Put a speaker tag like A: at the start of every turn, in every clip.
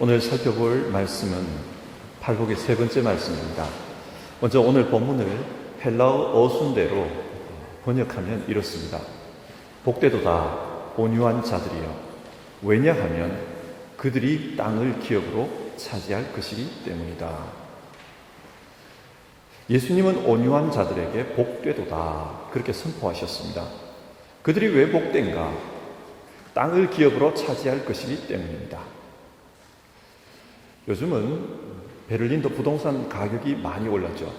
A: 오늘 살펴볼 말씀은 팔복의 세 번째 말씀입니다. 먼저 오늘 본문을 헬라어 어순대로 번역하면 이렇습니다. 복되도다 온유한 자들이여, 왜냐하면 그들이 땅을 기업으로 차지할 것이기 때문이다. 예수님은 온유한 자들에게 복되도다 그렇게 선포하셨습니다. 그들이 왜 복된가? 땅을 기업으로 차지할 것이기 때문입니다. 요즘은 베를린도 부동산 가격이 많이 올랐죠.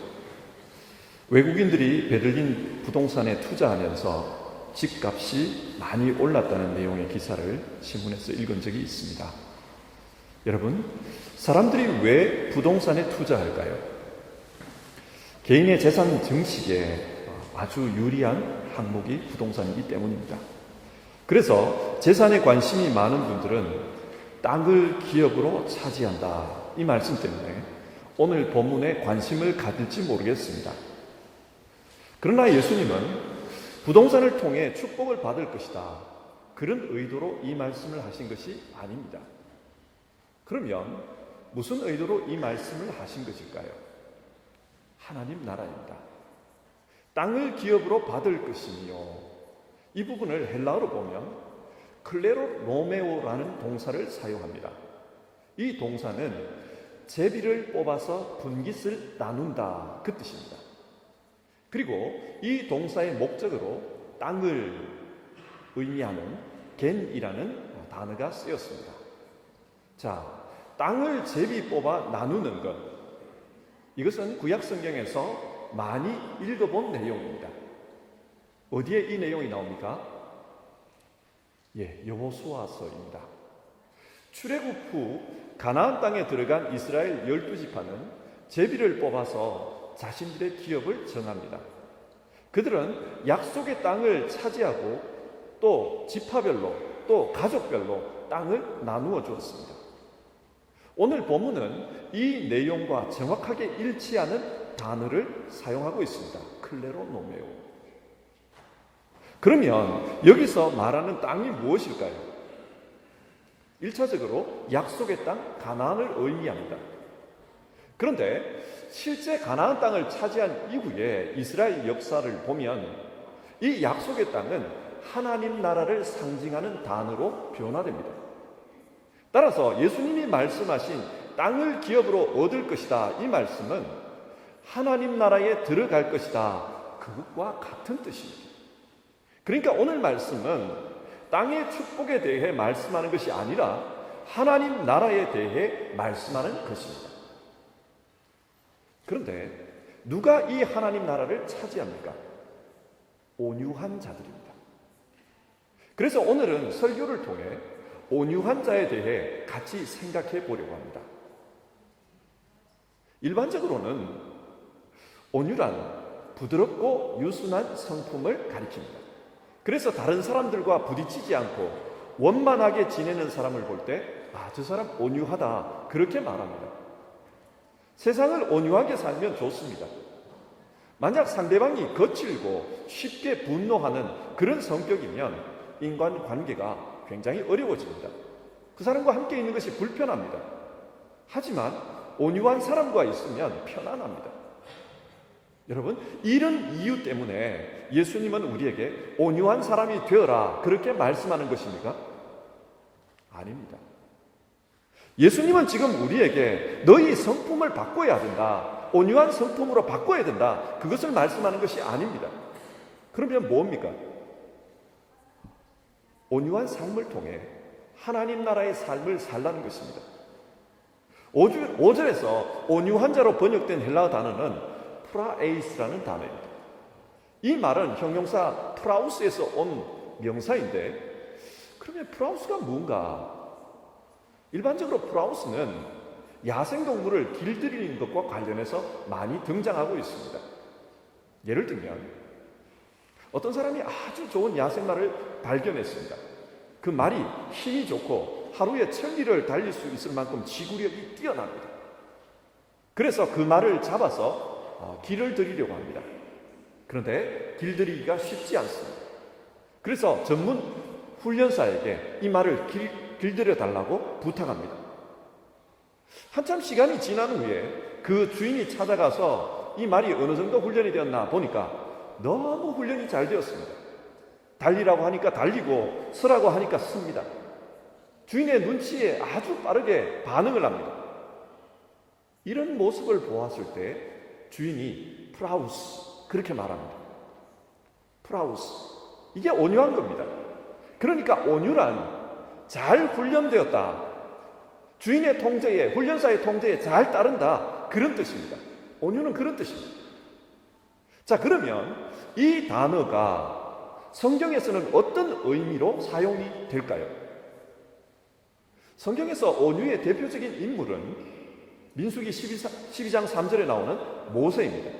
A: 외국인들이 베를린 부동산에 투자하면서 집값이 많이 올랐다는 내용의 기사를 신문에서 읽은 적이 있습니다. 여러분, 사람들이 왜 부동산에 투자할까요? 개인의 재산 증식에 아주 유리한 항목이 부동산이기 때문입니다. 그래서 재산에 관심이 많은 분들은 땅을 기업으로 차지한다, 이 말씀 때문에 오늘 본문에 관심을 가질지 모르겠습니다. 그러나 예수님은 부동산을 통해 축복을 받을 것이다, 그런 의도로 이 말씀을 하신 것이 아닙니다. 그러면 무슨 의도로 이 말씀을 하신 것일까요? 하나님 나라입니다. 땅을 기업으로 받을 것이며, 이 부분을 헬라어로 보면 클레로노메오라는 동사를 사용합니다. 이 동사는 제비를 뽑아서 분깃을 나눈다, 그 뜻입니다. 그리고 이 동사의 목적으로 땅을 의미하는 겐이라는 단어가 쓰였습니다. 자, 땅을 제비 뽑아 나누는 것, 이것은 구약 성경에서 많이 읽어본 내용입니다. 어디에 이 내용이 나옵니까? 여호수아서입니다. 출애굽 후 가나안 땅에 들어간 이스라엘 12지파는 제비를 뽑아서 자신들의 기업을 정합니다. 그들은 약속의 땅을 차지하고 또 지파별로 또 가족별로 땅을 나누어 주었습니다. 오늘 본문은 이 내용과 정확하게 일치하는 단어를 사용하고 있습니다. 클레로노메오. 그러면 여기서 말하는 땅이 무엇일까요? 1차적으로 약속의 땅 가나안을 의미합니다. 그런데 실제 가나안 땅을 차지한 이후에 이스라엘 역사를 보면 이 약속의 땅은 하나님 나라를 상징하는 단어로 변화됩니다. 따라서 예수님이 말씀하신 땅을 기업으로 얻을 것이다, 이 말씀은 하나님 나라에 들어갈 것이다, 그것과 같은 뜻입니다. 그러니까 오늘 말씀은 땅의 축복에 대해 말씀하는 것이 아니라 하나님 나라에 대해 말씀하는 것입니다. 그런데 누가 이 하나님 나라를 차지합니까? 온유한 자들입니다. 그래서 오늘은 설교를 통해 온유한 자에 대해 같이 생각해 보려고 합니다. 일반적으로는 온유란 부드럽고 유순한 성품을 가리킵니다. 그래서 다른 사람들과 부딪히지 않고 원만하게 지내는 사람을 볼 때, 저 사람 온유하다, 그렇게 말합니다. 세상을 온유하게 살면 좋습니다. 만약 상대방이 거칠고 쉽게 분노하는 그런 성격이면 인간관계가 굉장히 어려워집니다. 그 사람과 함께 있는 것이 불편합니다. 하지만 온유한 사람과 있으면 편안합니다. 여러분, 이런 이유 때문에 예수님은 우리에게 온유한 사람이 되어라, 그렇게 말씀하는 것입니까? 아닙니다. 예수님은 지금 우리에게 너희 성품을 바꿔야 된다, 온유한 성품으로 바꿔야 된다, 그것을 말씀하는 것이 아닙니다. 그러면 뭡니까? 온유한 삶을 통해 하나님 나라의 삶을 살라는 것입니다. 5절에서 온유한 자로 번역된 헬라어 단어는 프라에이스라는 단어입니다. 이 말은 형용사 프라우스에서 온 명사인데, 그러면 프라우스가 뭔가? 일반적으로 프라우스는 야생동물을 길들이는 것과 관련해서 많이 등장하고 있습니다. 예를 들면 어떤 사람이 아주 좋은 야생마를 발견했습니다. 그 말이 힘이 좋고 하루에 1000리를 달릴 수 있을 만큼 지구력이 뛰어납니다. 그래서 그 말을 잡아서 길을 들이려고 합니다. 그런데 길들이기가 쉽지 않습니다. 그래서 전문 훈련사에게 이 말을 길들여 달라고 부탁합니다. 한참 시간이 지난 후에 그 주인이 찾아가서 이 말이 어느 정도 훈련이 되었나 보니까 너무 훈련이 잘 되었습니다. 달리라고 하니까 달리고 서라고 하니까 섭니다. 주인의 눈치에 아주 빠르게 반응을 합니다. 이런 모습을 보았을 때 주인이 프라우스 그렇게 말합니다. 프라우스, 이게 온유한 겁니다. 그러니까 온유란 잘 훈련되었다, 주인의 통제에, 훈련사의 통제에 잘 따른다, 그런 뜻입니다. 온유는 그런 뜻입니다. 자, 그러면 이 단어가 성경에서는 어떤 의미로 사용이 될까요? 성경에서 온유의 대표적인 인물은 민수기 12장 3절에 나오는 모세입니다.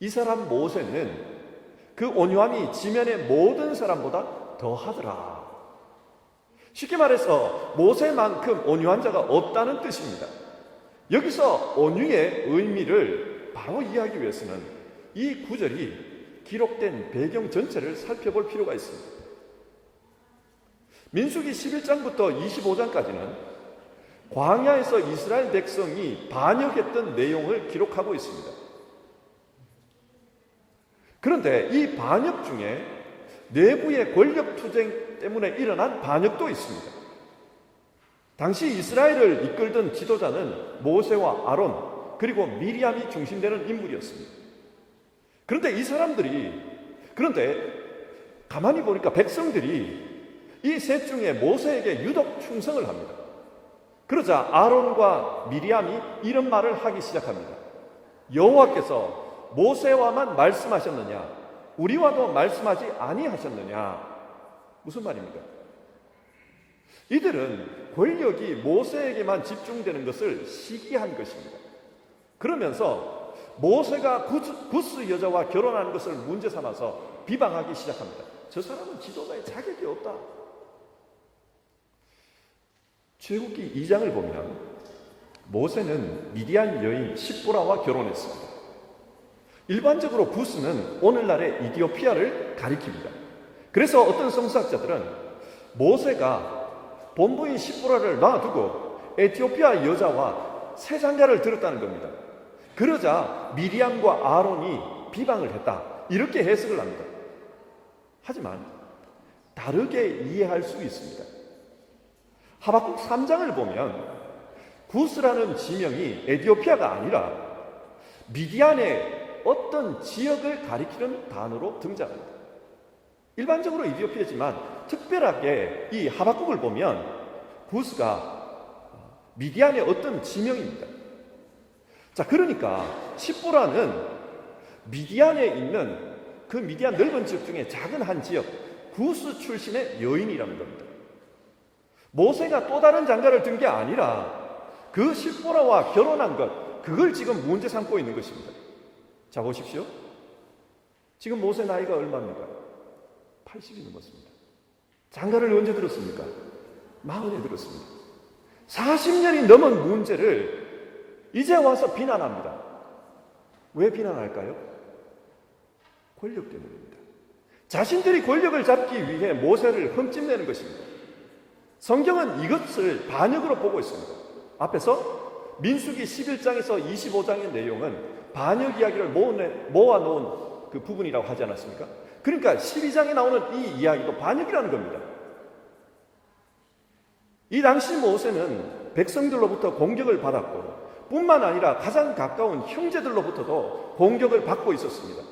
A: 이 사람 모세는 그 온유함이 지면의 모든 사람보다 더하더라. 쉽게 말해서 모세만큼 온유한 자가 없다는 뜻입니다. 여기서 온유의 의미를 바로 이해하기 위해서는 이 구절이 기록된 배경 전체를 살펴볼 필요가 있습니다. 민수기 11장부터 25장까지는 광야에서 이스라엘 백성이 반역했던 내용을 기록하고 있습니다. 그런데 이 반역 중에 내부의 권력 투쟁 때문에 일어난 반역도 있습니다. 당시 이스라엘을 이끌던 지도자는 모세와 아론 그리고 미리암이 중심되는 인물이었습니다. 그런데 이 사람들이, 그런데 가만히 보니까 백성들이 이 셋 중에 모세에게 유독 충성을 합니다. 그러자 아론과 미리암이 이런 말을 하기 시작합니다. 여호와께서 모세와만 말씀하셨느냐, 우리와도 말씀하지 아니하셨느냐. 무슨 말입니까? 이들은 권력이 모세에게만 집중되는 것을 시기한 것입니다. 그러면서 모세가 구스 여자와 결혼하는 것을 문제 삼아서 비방하기 시작합니다. 저 사람은 지도자의 자격이 없다. 출애굽기 2장을 보면 모세는 미디안 여인 십보라와 결혼했습니다. 일반적으로 구스는 오늘날의 이디오피아를 가리킵니다. 그래서 어떤 성서학자들은 모세가 본부인 십보라를 놔두고 에티오피아 여자와 새 장가를 들었다는 겁니다. 그러자 미리암과 아론이 비방을 했다, 이렇게 해석을 합니다. 하지만 다르게 이해할 수 있습니다. 하박국 3장을 보면 구스라는 지명이 에티오피아가 아니라 미디안의 어떤 지역을 가리키는 단어로 등장합니다. 일반적으로 이디오피아지만 특별하게 이 하박국을 보면 구스가 미디안의 어떤 지명입니다. 자, 그러니까 십보라는 미디안에 있는 그 미디안 넓은 지역 중에 작은 한 지역, 구스 출신의 여인이라는 겁니다. 모세가 또 다른 장가를 든 게 아니라 그 십보라와 결혼한 것, 그걸 지금 문제 삼고 있는 것입니다. 자, 보십시오. 지금 모세 나이가 얼마입니까? 80이 넘었습니다. 장가를 언제 들었습니까? 40에 들었습니다. 40년이 넘은 문제를 이제 와서 비난합니다. 왜 비난할까요? 권력 때문입니다. 자신들이 권력을 잡기 위해 모세를 흠집내는 것입니다. 성경은 이것을 반역으로 보고 있습니다. 앞에서 민수기 11장에서 25장의 내용은 반역 이야기를 모아놓은 그 부분이라고 하지 않았습니까? 그러니까 12장에 나오는 이 이야기도 반역이라는 겁니다. 이 당시 모세는 백성들로부터 공격을 받았고 뿐만 아니라 가장 가까운 형제들로부터도 공격을 받고 있었습니다.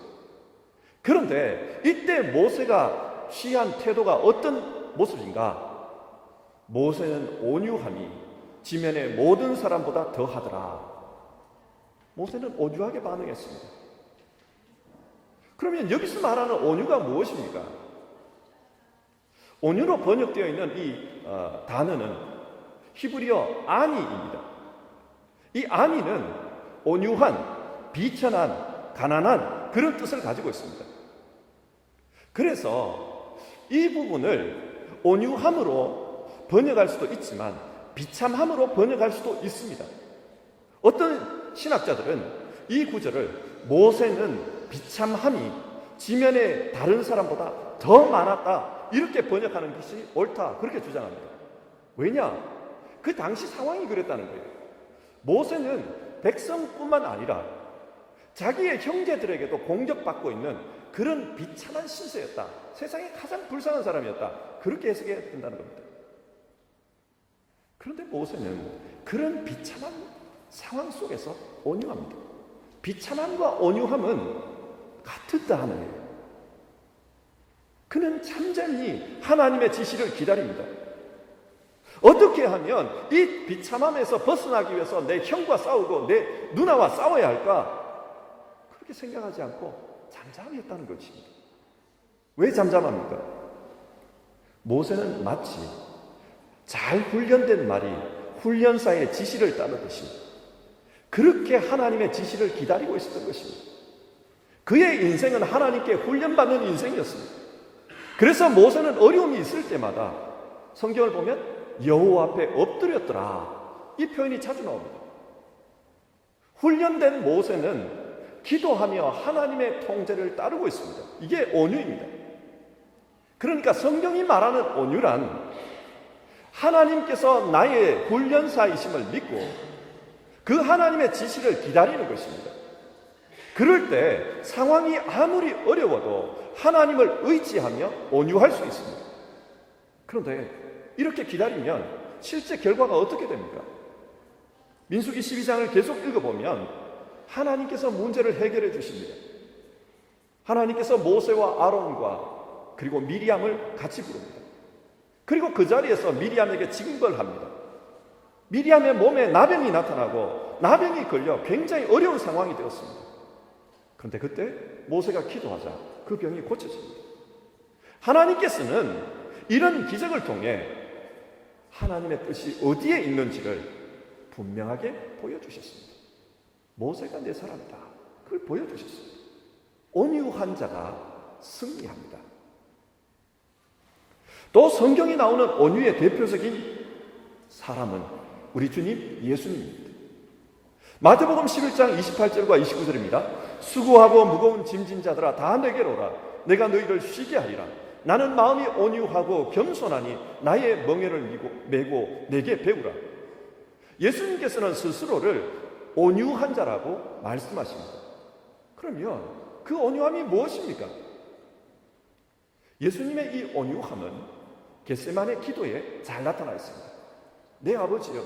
A: 그런데 이때 모세가 취한 태도가 어떤 모습인가? 모세는 온유함이 지면의 모든 사람보다 더하더라. 모세는 온유하게 반응했습니다. 그러면 여기서 말하는 온유가 무엇입니까? 온유로 번역되어 있는 이 단어는 히브리어 아니입니다. 이 아니는 온유한, 비천한, 가난한 그런 뜻을 가지고 있습니다. 그래서 이 부분을 온유함으로 번역할 수도 있지만 비참함으로 번역할 수도 있습니다. 어떤 신학자들은 이 구절을 모세는 비참함이 지면에 다른 사람보다 더 많았다, 이렇게 번역하는 것이 옳다, 그렇게 주장합니다. 왜냐? 그 당시 상황이 그랬다는 거예요. 모세는 백성뿐만 아니라 자기의 형제들에게도 공격받고 있는 그런 비참한 신세였다. 세상에 가장 불쌍한 사람이었다. 그렇게 해석해야 된다는 겁니다. 그런데 모세는 그런 비참한 상황 속에서 온유합니다. 비참함과 온유함은 같다 하나예요. 그는 잠잠히 하나님의 지시를 기다립니다. 어떻게 하면 이 비참함에서 벗어나기 위해서 내 형과 싸우고 내 누나와 싸워야 할까? 그렇게 생각하지 않고 잠잠했다는 것입니다. 왜 잠잠합니까? 모세는 마치 잘 훈련된 말이 훈련사의 지시를 따르듯이 그렇게 하나님의 지시를 기다리고 있었던 것입니다. 그의 인생은 하나님께 훈련받는 인생이었습니다. 그래서 모세는 어려움이 있을 때마다 성경을 보면 여호와 앞에 엎드렸더라. 이 표현이 자주 나옵니다. 훈련된 모세는 기도하며 하나님의 통제를 따르고 있습니다. 이게 온유입니다. 그러니까 성경이 말하는 온유란 하나님께서 나의 훈련사이심을 믿고 그 하나님의 지시를 기다리는 것입니다. 그럴 때 상황이 아무리 어려워도 하나님을 의지하며 온유할 수 있습니다. 그런데 이렇게 기다리면 실제 결과가 어떻게 됩니까? 민수기 12장을 계속 읽어보면 하나님께서 문제를 해결해 주십니다. 하나님께서 모세와 아론과 그리고 미리암을 같이 부릅니다. 그리고 그 자리에서 미리암에게 징벌합니다. 미리암의 몸에 나병이 나타나고 나병이 걸려 굉장히 어려운 상황이 되었습니다. 그런데 그때 모세가 기도하자 그 병이 고쳐집니다. 하나님께서는 이런 기적을 통해 하나님의 뜻이 어디에 있는지를 분명하게 보여주셨습니다. 모세가 내 사람이다. 그걸 보여주셨습니다. 온유한 자가 승리합니다. 또 성경에 나오는 온유의 대표적인 사람은 우리 주님 예수님입니다. 마태복음 11장 28절과 29절입니다. 수고하고 무거운 짐진 자들아 다 내게로 오라. 내가 너희를 쉬게 하리라. 나는 마음이 온유하고 겸손하니 나의 멍에를 메고 내게 배우라. 예수님께서는 스스로를 온유한 자라고 말씀하십니다. 그러면 그 온유함이 무엇입니까? 예수님의 이 온유함은 겟세마네 기도에 잘 나타나 있습니다. 내 아버지여,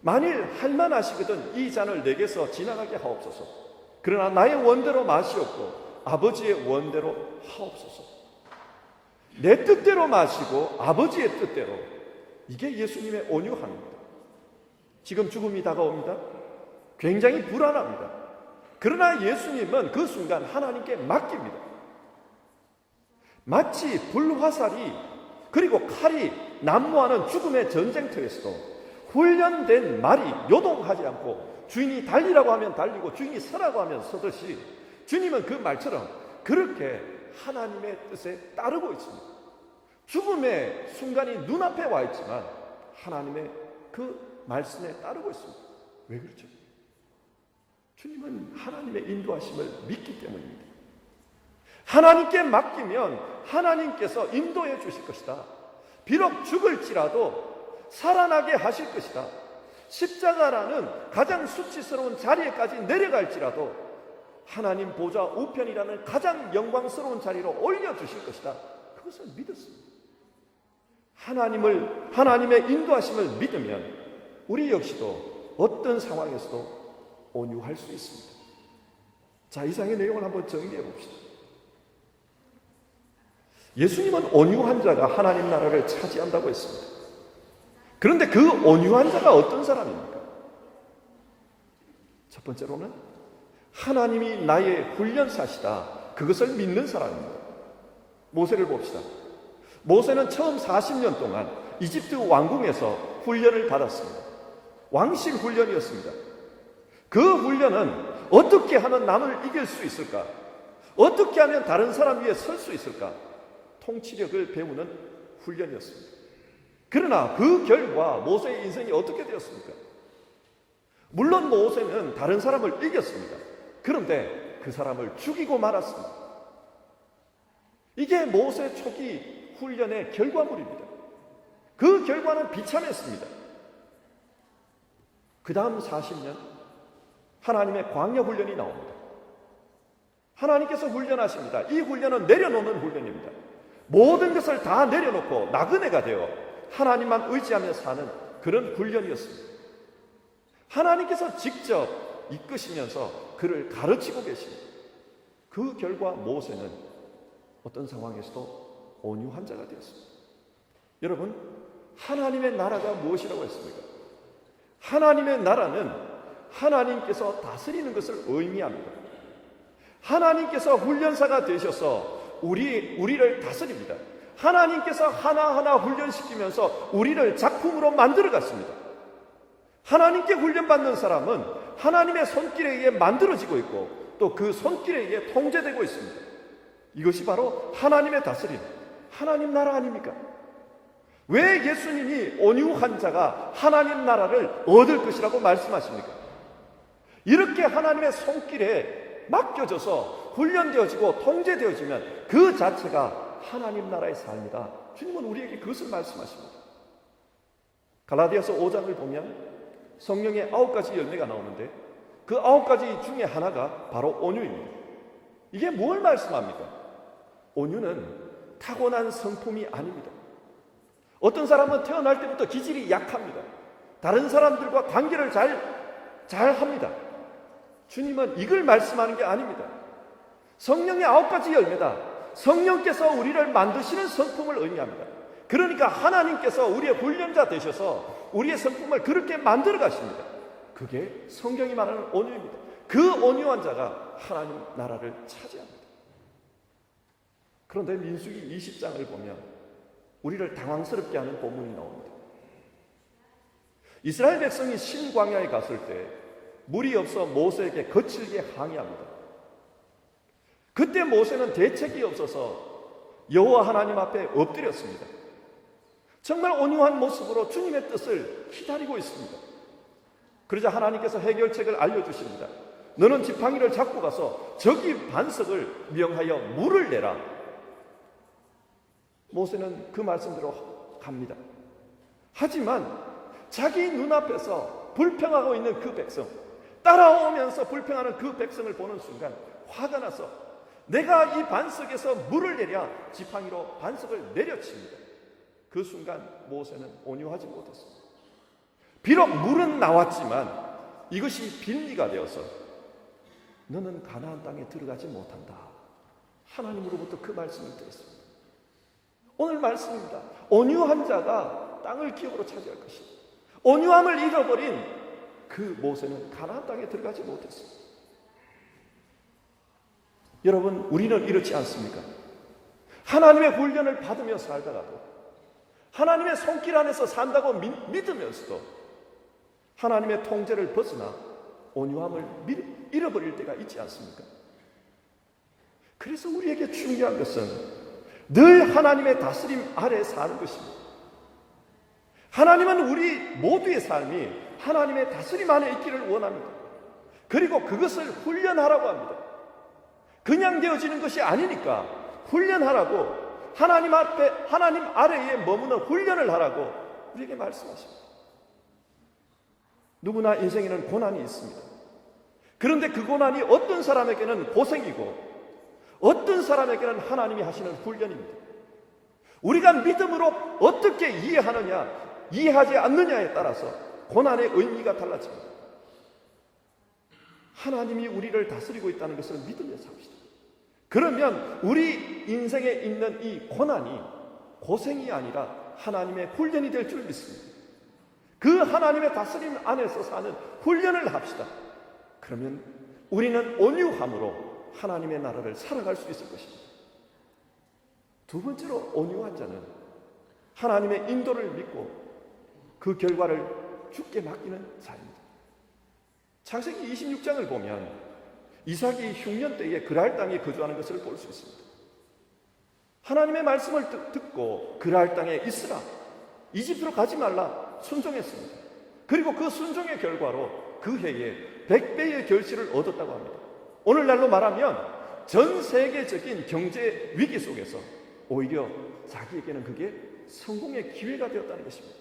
A: 만일 할만하시거든 이 잔을 내게서 지나가게 하옵소서. 그러나 나의 원대로 마시옵고 아버지의 원대로 하옵소서. 내 뜻대로 마시고 아버지의 뜻대로. 이게 예수님의 온유함입니다. 지금 죽음이 다가옵니다. 굉장히 불안합니다. 그러나 예수님은 그 순간 하나님께 맡깁니다. 마치 불화살이 그리고 칼이 난무하는 죽음의 전쟁터에서도 훈련된 말이 요동하지 않고 주인이 달리라고 하면 달리고 주인이 서라고 하면 서듯이 주님은 그 말처럼 그렇게 하나님의 뜻에 따르고 있습니다. 죽음의 순간이 눈앞에 와 있지만 하나님의 그 말씀에 따르고 있습니다. 왜 그렇죠? 주님은 하나님의 인도하심을 믿기 때문입니다. 하나님께 맡기면 하나님께서 인도해 주실 것이다. 비록 죽을지라도 살아나게 하실 것이다. 십자가라는 가장 수치스러운 자리에까지 내려갈지라도 하나님 보좌 우편이라는 가장 영광스러운 자리로 올려주실 것이다. 그것을 믿었습니다. 하나님의 인도하심을 믿으면 우리 역시도 어떤 상황에서도 온유할 수 있습니다. 자, 이상의 내용을 한번 정리해 봅시다. 예수님은 온유한 자가 하나님 나라를 차지한다고 했습니다. 그런데 그 온유한 자가 어떤 사람입니까? 첫 번째로는 하나님이 나의 훈련사시다. 그것을 믿는 사람입니다. 모세를 봅시다. 모세는 처음 40년 동안 이집트 왕궁에서 훈련을 받았습니다. 왕실 훈련이었습니다. 그 훈련은 어떻게 하면 남을 이길 수 있을까? 어떻게 하면 다른 사람 위에 설 수 있을까? 통치력을 배우는 훈련이었습니다. 그러나 그 결과 모세의 인생이 어떻게 되었습니까? 물론 모세는 다른 사람을 이겼습니다. 그런데 그 사람을 죽이고 말았습니다. 이게 모세 초기 훈련의 결과물입니다. 그 결과는 비참했습니다. 그 다음 40년 하나님의 광야 훈련이 나옵니다. 하나님께서 훈련하십니다. 이 훈련은 내려놓는 훈련입니다. 모든 것을 다 내려놓고 나그네가 되어 하나님만 의지하며 사는 그런 훈련이었습니다. 하나님께서 직접 이끄시면서 그를 가르치고 계십니다. 그 결과 모세는 어떤 상황에서도 온유한 자가 되었습니다. 여러분, 하나님의 나라가 무엇이라고 했습니까? 하나님의 나라는 하나님께서 다스리는 것을 의미합니다. 하나님께서 훈련사가 되셔서 우리를 다스립니다. 하나님께서 하나하나 훈련시키면서 우리를 작품으로 만들어 갔습니다. 하나님께 훈련받는 사람은 하나님의 손길에 의해 만들어지고 있고 또 그 손길에 의해 통제되고 있습니다. 이것이 바로 하나님의 다스림, 하나님 나라 아닙니까? 왜 예수님이 온유한 자가 하나님 나라를 얻을 것이라고 말씀하십니까? 이렇게 하나님의 손길에 맡겨져서 훈련되어지고 통제되어지면 그 자체가 하나님 나라의 삶이다. 주님은 우리에게 그것을 말씀하십니다. 갈라디아서 5장을 보면 성령의 9가지 열매가 나오는데 그 9가지 중에 하나가 바로 온유입니다. 이게 뭘 말씀합니까? 온유는 타고난 성품이 아닙니다. 어떤 사람은 태어날 때부터 기질이 약합니다. 다른 사람들과 관계를 잘 합니다. 주님은 이걸 말씀하는 게 아닙니다. 성령의 9가지 열매다. 성령께서 우리를 만드시는 성품을 의미합니다. 그러니까 하나님께서 우리의 훈련자 되셔서 우리의 성품을 그렇게 만들어 가십니다. 그게 성경이 말하는 온유입니다. 그 온유한 자가 하나님 나라를 차지합니다. 그런데 민수기 20장을 보면 우리를 당황스럽게 하는 본문이 나옵니다. 이스라엘 백성이 신광야에 갔을 때 물이 없어 모세에게 거칠게 항의합니다. 그때 모세는 대책이 없어서 여호와 하나님 앞에 엎드렸습니다. 정말 온유한 모습으로 주님의 뜻을 기다리고 있습니다. 그러자 하나님께서 해결책을 알려주십니다. 너는 지팡이를 잡고 가서 저기 반석을 명하여 물을 내라. 모세는 그 말씀대로 갑니다. 하지만 자기 눈앞에서 불평하고 있는 그 백성, 따라오면서 불평하는 그 백성을 보는 순간 화가 나서 내가 이 반석에서 물을 내랴 지팡이로 반석을 내려칩니다. 그 순간 모세는 온유하지 못했습니다. 비록 물은 나왔지만 이것이 빌미가 되어서 너는 가나안 땅에 들어가지 못한다. 하나님으로부터 그 말씀을 들었습니다. 오늘 말씀입니다. 온유한 자가 땅을 기업으로 차지할 것입니다. 온유함을 잃어버린 그 모세는 가나안 땅에 들어가지 못했습니다. 여러분, 우리는 이렇지 않습니까? 하나님의 훈련을 받으며 살다가도 하나님의 손길 안에서 산다고 믿으면서도 하나님의 통제를 벗어나 온유함을 잃어버릴 때가 있지 않습니까? 그래서 우리에게 중요한 것은 늘 하나님의 다스림 아래 사는 것입니다. 하나님은 우리 모두의 삶이 하나님의 다스림 안에 있기를 원합니다. 그리고 그것을 훈련하라고 합니다. 그냥 되어지는 것이 아니니까 훈련하라고, 하나님 앞에, 하나님 아래에 머무는 훈련을 하라고 우리에게 말씀하십니다. 누구나 인생에는 고난이 있습니다. 그런데 그 고난이 어떤 사람에게는 고생이고 어떤 사람에게는 하나님이 하시는 훈련입니다. 우리가 믿음으로 어떻게 이해하느냐, 이해하지 않느냐에 따라서 고난의 의미가 달라집니다. 하나님이 우리를 다스리고 있다는 것을 믿으며 삽시다. 그러면 우리 인생에 있는 이 고난이 고생이 아니라 하나님의 훈련이 될 줄 믿습니다. 그 하나님의 다스림 안에서 사는 훈련을 합시다. 그러면 우리는 온유함으로 하나님의 나라를 살아갈 수 있을 것입니다. 두 번째로 온유한 자는 하나님의 인도를 믿고 그 결과를 주께 맡기는 자입니다. 창세기 26장을 보면 이삭이 흉년 때에 그랄 땅에 거주하는 것을 볼 수 있습니다. 하나님의 말씀을 듣고 그랄 땅에 있으라, 이집트로 가지 말라 순종했습니다. 그리고 그 순종의 결과로 그 해에 100배의 결실을 얻었다고 합니다. 오늘날로 말하면 전 세계적인 경제 위기 속에서 오히려 자기에게는 그게 성공의 기회가 되었다는 것입니다.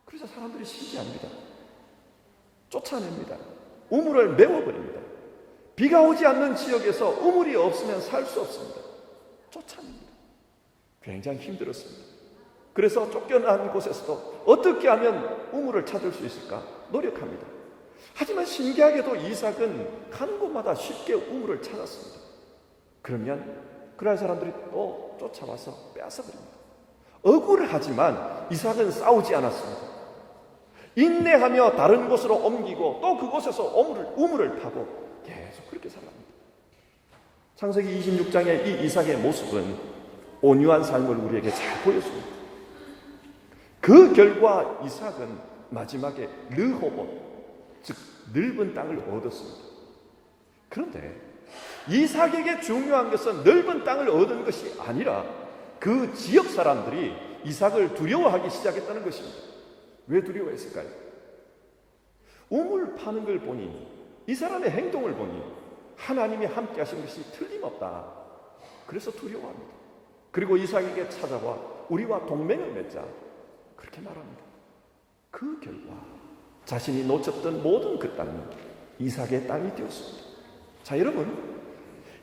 A: 그래서 사람들이 신기합니다. 쫓아냅니다. 우물을 메워버립니다. 비가 오지 않는 지역에서 우물이 없으면 살 수 없습니다. 쫓아냅니다. 굉장히 힘들었습니다. 그래서 쫓겨난 곳에서도 어떻게 하면 우물을 찾을 수 있을까 노력합니다. 하지만 신기하게도 이삭은 가는 곳마다 쉽게 우물을 찾았습니다. 그러면 그날 사람들이 또 쫓아와서 빼앗아버립니다. 억울하지만 이삭은 싸우지 않았습니다. 인내하며 다른 곳으로 옮기고 또 그곳에서 우물을 파고 계속 그렇게 살아갑니다. 창세기 26장의 이 이삭의 모습은 온유한 삶을 우리에게 잘 보여줍니다. 그 결과 이삭은 마지막에 르호봇, 즉 넓은 땅을 얻었습니다. 그런데 이삭에게 중요한 것은 넓은 땅을 얻은 것이 아니라 그 지역 사람들이 이삭을 두려워하기 시작했다는 것입니다. 왜 두려워했을까요? 우물 파는 걸 보니, 이 사람의 행동을 보니 하나님이 함께 하신 것이 틀림없다. 그래서 두려워합니다. 그리고 이삭에게 찾아와 우리와 동맹을 맺자, 그렇게 말합니다. 그 결과 자신이 놓쳤던 모든 그 땅은 이삭의 땅이 되었습니다. 자, 여러분,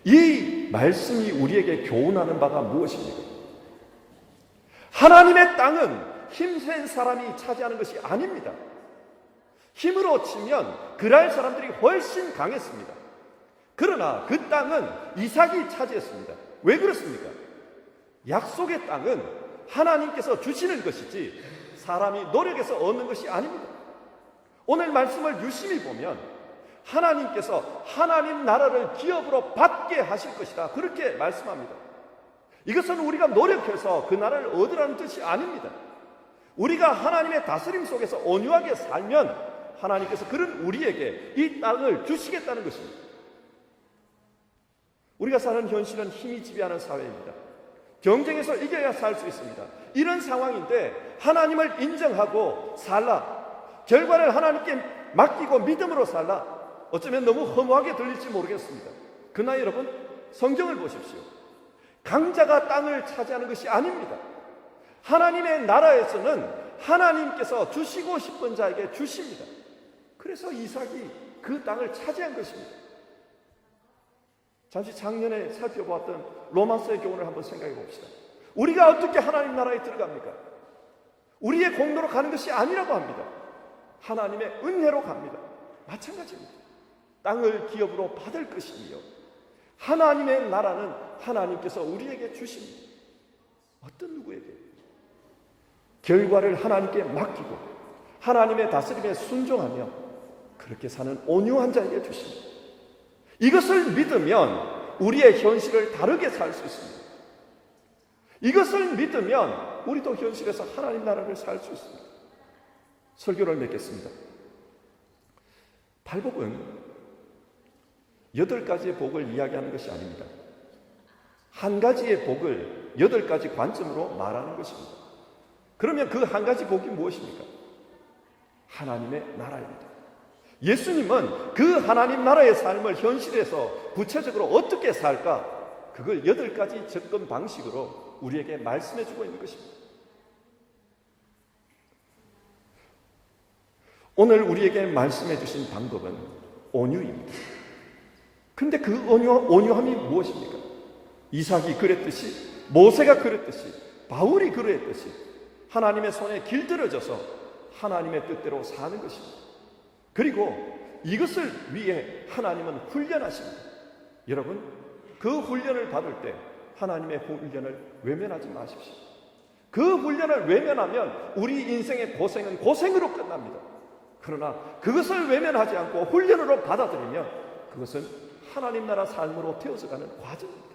A: 이 말씀이 우리에게 교훈하는 바가 무엇입니까? 하나님의 땅은 힘센 사람이 차지하는 것이 아닙니다. 힘으로 치면 그랄 사람들이 훨씬 강했습니다. 그러나 그 땅은 이삭이 차지했습니다. 왜 그렇습니까? 약속의 땅은 하나님께서 주시는 것이지 사람이 노력해서 얻는 것이 아닙니다. 오늘 말씀을 유심히 보면 하나님께서 하나님 나라를 기업으로 받게 하실 것이다, 그렇게 말씀합니다. 이것은 우리가 노력해서 그 나라를 얻으라는 뜻이 아닙니다. 우리가 하나님의 다스림 속에서 온유하게 살면 하나님께서 그런 우리에게 이 땅을 주시겠다는 것입니다. 우리가 사는 현실은 힘이 지배하는 사회입니다. 경쟁에서 이겨야 살 수 있습니다. 이런 상황인데 하나님을 인정하고 살라, 결과를 하나님께 맡기고 믿음으로 살라, 어쩌면 너무 허무하게 들릴지 모르겠습니다. 그러나 여러분, 성경을 보십시오. 강자가 땅을 차지하는 것이 아닙니다. 하나님의 나라에서는 하나님께서 주시고 싶은 자에게 주십니다. 그래서 이삭이 그 땅을 차지한 것입니다. 잠시 작년에 살펴보았던 로마서의 교훈을 한번 생각해 봅시다. 우리가 어떻게 하나님 나라에 들어갑니까? 우리의 공로로 가는 것이 아니라고 합니다. 하나님의 은혜로 갑니다. 마찬가지입니다. 땅을 기업으로 받을 것이며 하나님의 나라는 하나님께서 우리에게 주십니다. 어떤 누구에게? 결과를 하나님께 맡기고 하나님의 다스림에 순종하며 그렇게 사는 온유한 자에게 주십니다. 이것을 믿으면 우리의 현실을 다르게 살 수 있습니다. 이것을 믿으면 우리도 현실에서 하나님 나라를 살 수 있습니다. 설교를 맺겠습니다. 팔복은 8가지의 복을 이야기하는 것이 아닙니다. 한 가지의 복을 8가지 관점으로 말하는 것입니다. 그러면 그 한 가지 복이 무엇입니까? 하나님의 나라입니다. 예수님은 그 하나님 나라의 삶을 현실에서 구체적으로 어떻게 살까? 그걸 8가지 접근 방식으로 우리에게 말씀해 주고 있는 것입니다. 오늘 우리에게 말씀해 주신 방법은 온유입니다. 그런데 그 온유함이 무엇입니까? 이삭이 그랬듯이, 모세가 그랬듯이, 바울이 그랬듯이 하나님의 손에 길들여져서 하나님의 뜻대로 사는 것입니다. 그리고 이것을 위해 하나님은 훈련하십니다. 여러분, 그 훈련을 받을 때 하나님의 훈련을 외면하지 마십시오. 그 훈련을 외면하면 우리 인생의 고생은 고생으로 끝납니다. 그러나 그것을 외면하지 않고 훈련으로 받아들이면 그것은 하나님 나라 삶으로 되어서가는 과정입니다.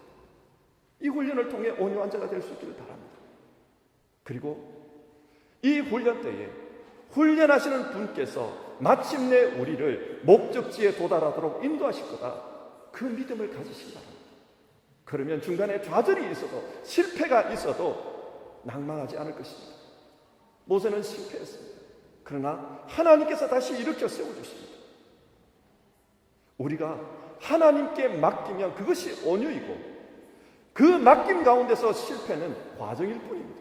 A: 이 훈련을 통해 온유한 자가 될 수 있기를 바랍니다. 그리고 이 훈련 때에 훈련하시는 분께서 마침내 우리를 목적지에 도달하도록 인도하실 거다, 그 믿음을 가지시기 바랍니다. 그러면 중간에 좌절이 있어도 실패가 있어도 낭망하지 않을 것입니다. 모세는 실패했습니다. 그러나 하나님께서 다시 일으켜 세워주십니다. 우리가 하나님께 맡기면 그것이 온유이고 그 맡김 가운데서 실패는 과정일 뿐입니다.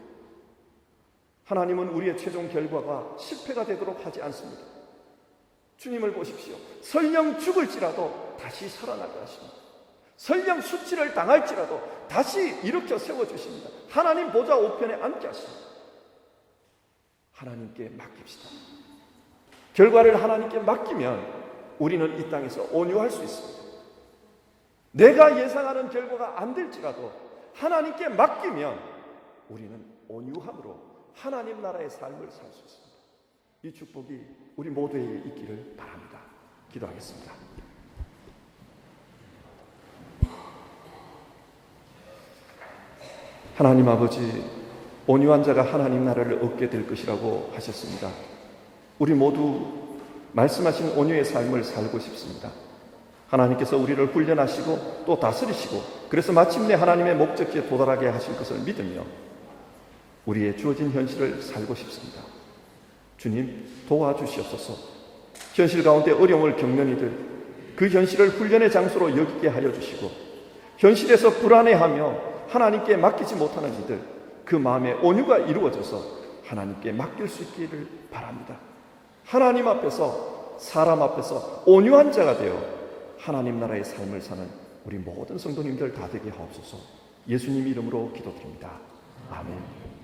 A: 하나님은 우리의 최종 결과가 실패가 되도록 하지 않습니다. 주님을 보십시오. 설령 죽을지라도 다시 살아나게 하십니다. 설령 수치를 당할지라도 다시 일으켜 세워주십니다. 하나님 보좌 우편에 앉게 하십니다. 하나님께 맡깁시다. 결과를 하나님께 맡기면 우리는 이 땅에서 온유할 수 있습니다. 내가 예상하는 결과가 안 될지라도 하나님께 맡기면 우리는 온유함으로 하나님 나라의 삶을 살 수 있습니다. 이 축복이 우리 모두에게 있기를 바랍니다. 기도하겠습니다. 하나님 아버지, 온유한 자가 하나님 나라를 얻게 될 것이라고 하셨습니다. 우리 모두 말씀하신 온유의 삶을 살고 싶습니다. 하나님께서 우리를 훈련하시고 또 다스리시고 그래서 마침내 하나님의 목적지에 도달하게 하실 것을 믿으며 우리의 주어진 현실을 살고 싶습니다. 주님, 도와주시옵소서. 현실 가운데 어려움을 겪는 이들, 그 현실을 훈련의 장소로 여기게 하여 주시고 현실에서 불안해하며 하나님께 맡기지 못하는 이들, 그 마음에 온유가 이루어져서 하나님께 맡길 수 있기를 바랍니다. 하나님 앞에서, 사람 앞에서 온유한 자가 되어 하나님 나라의 삶을 사는 우리 모든 성도님들 다 되게 하옵소서. 예수님 이름으로 기도드립니다. 아멘.